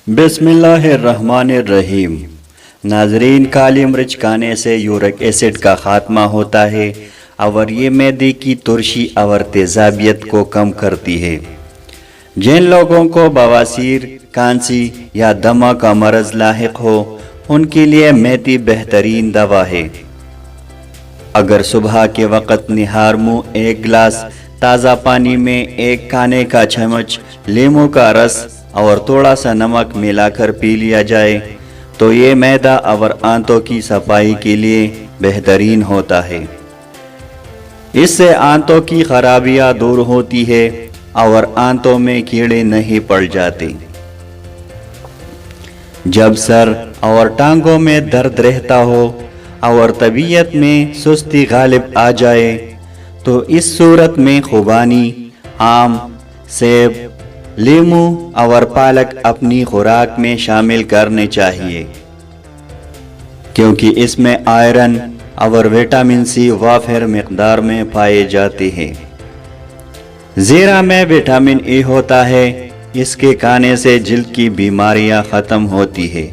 बिस्मिल्लाहिर्रहमानिर्रहीम। नाजरीन, काली मिर्च खाने से यूरिक एसिड का खात्मा होता है और ये मैदे की तुर्शी और तेज़ाबियत को कम करती है। जिन लोगों को बवासीर, कांसी या दमा का मरज़ लाहिक हो, उनके लिए मेथी बेहतरीन दवा है। अगर सुबह के वक़्त निहार मुँह एक गिलास ताज़ा पानी में एक खाने का चम्मच लीमू का रस और थोड़ा सा नमक मिलाकर पी लिया जाए तो ये मैदा और आंतों की सफाई के लिए बेहतरीन होता है। इससे आंतों की खराबियां दूर होती है और आंतों में कीड़े नहीं पड़ जाते। जब सर और टांगों में दर्द रहता हो और तबीयत में सुस्ती गालिब आ जाए तो इस सूरत में खुबानी, आम, सेब, लीमू और पालक अपनी खुराक में शामिल करने चाहिए, क्योंकि इसमें आयरन और विटामिन सी वाफिर मिकदार में पाए जाते हैं। जीरा में विटामिन ए होता है, इसके खाने से जिल्द की बीमारियां ख़त्म होती है।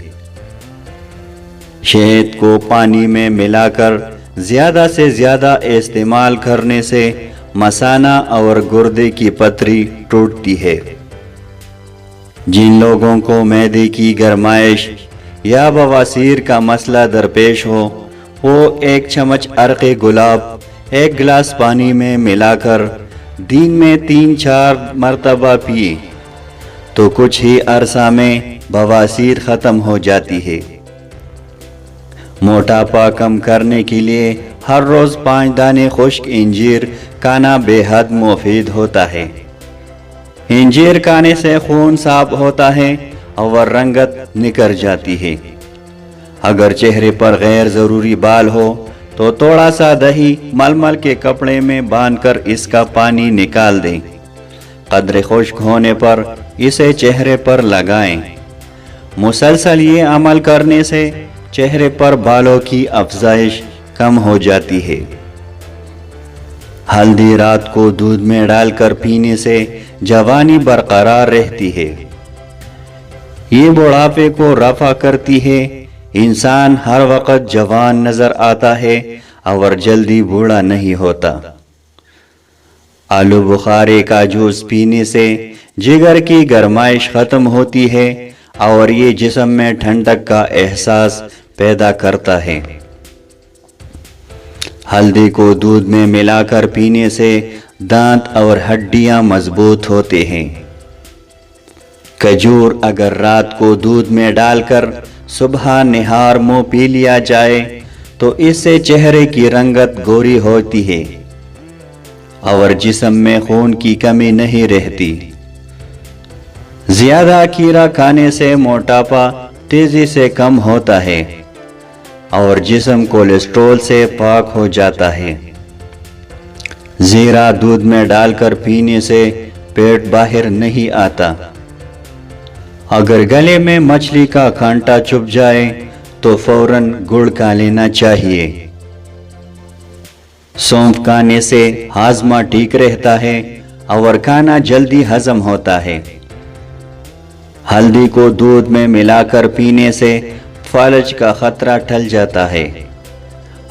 शहद को पानी में मिलाकर ज़्यादा से ज़्यादा इस्तेमाल करने से मसाना और गुर्दे की पथरी टूटती है। जिन लोगों को मैदे की गरमाइश या बवासीर का मसला दरपेश हो, वो एक चम्मच अर्क़े गुलाब एक गिलास पानी में मिलाकर दिन में 3-4 मरतबा पिए तो कुछ ही अरसा में बवासीर ख़त्म हो जाती है। मोटापा कम करने के लिए हर रोज़ 5 दाने खुश्क इंजीर खाना बेहद मुफीद होता है। इंजीर खाने से खून साफ होता है और रंगत निखर जाती है। अगर चेहरे पर गैर ज़रूरी बाल हो तो थोड़ा सा दही मलमल के कपड़े में बांधकर इसका पानी निकाल दें। कदरे खुश्क होने पर इसे चेहरे पर लगाएं। मुसलसल ये अमल करने से चेहरे पर बालों की अफजाइश कम हो जाती है। हल्दी रात को दूध में डालकर पीने से जवानी बरकरार रहती है। ये बुढ़ापे को रफा करती है। इंसान हर वक्त जवान नजर आता है और जल्दी बूढ़ा नहीं होता। आलू बुखारे का जूस पीने से जिगर की गरमाइश खत्म होती है और ये जिस्म में ठंडक का एहसास पैदा करता है। हल्दी को दूध में मिलाकर पीने से दांत और हड्डियां मजबूत होते हैं। खजूर अगर रात को दूध में डालकर सुबह निहार मुंह पी लिया जाए तो इससे चेहरे की रंगत गोरी होती है और जिस्म में खून की कमी नहीं रहती। ज्यादा खीरा खाने से मोटापा तेजी से कम होता है और जिस्म कोलेस्ट्रॉल से पाक हो जाता है। जीरा दूध में डालकर पीने से पेट बाहर नहीं आता। अगर गले में मछली का कांटा चुभ जाए तो फौरन गुड़ खा लेना चाहिए। सौंफ खाने से हाजमा ठीक रहता है और खाना जल्दी हजम होता है। हल्दी को दूध में मिलाकर पीने से फालज का खतरा टल जाता है।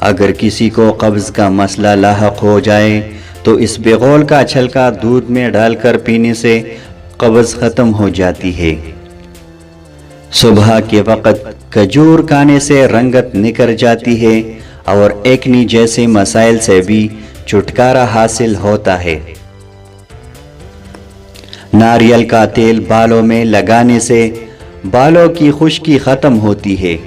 अगर किसी को कब्ज का मसला लाहक हो जाए तो इस बेगोल का छलका दूध में डालकर पीने से कब्ज खत्म हो जाती है। सुबह के वक़्त खजूर खाने से रंगत निखर जाती है और एक्नी जैसे मसाइल से भी छुटकारा हासिल होता है। नारियल का तेल बालों में लगाने से बालों की खुश्की खत्म होती है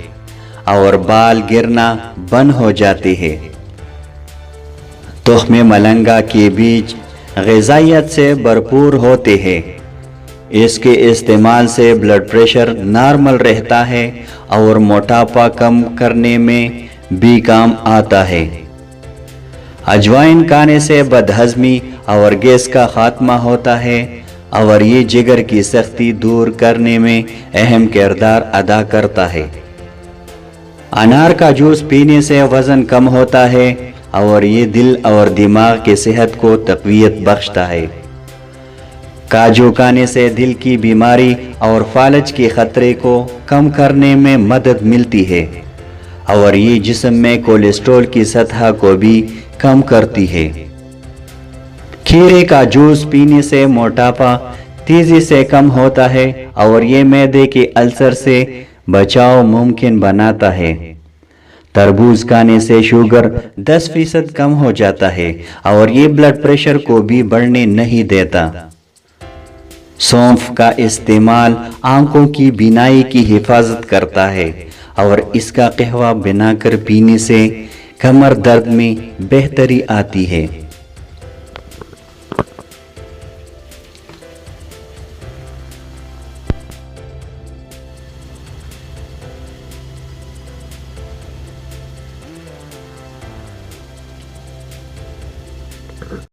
और बाल गिरना बंद हो जाते हैं। तुख्मे मलंगा के बीज ग़िज़ाइयत से भरपूर होते हैं। इसके इस्तेमाल से ब्लड प्रेशर नॉर्मल रहता है और मोटापा कम करने में भी काम आता है। अजवाइन खाने से बदहज़मी और गैस का खात्मा होता है और ये जिगर की सख्ती दूर करने में अहम किरदार अदा करता है। अनार का जूस पीने से वज़न कम होता है और ये दिल और दिमाग की सेहत को तक़वियत बख्शता है। کاجو کھانے سے دل کی بیماری اور فالج کے خطرے کو کم کرنے میں مدد ملتی ہے اور یہ جسم میں کولیسٹرول کی سطح کو بھی کم کرتی ہے۔ کھیرے کا جوس پینے سے موٹاپا تیزی سے کم ہوتا ہے اور یہ معدے کے السر سے بچاؤ ممکن بناتا ہے۔ تربوز کھانے سے شوگر 10% کم ہو جاتا ہے اور یہ بلڈ پریشر کو بھی بڑھنے نہیں دیتا۔ سونف کا استعمال آنکھوں کی بینائی کی حفاظت کرتا ہے اور اس کا قہوہ بنا کر پینے سے کمر درد میں بہتری آتی ہے۔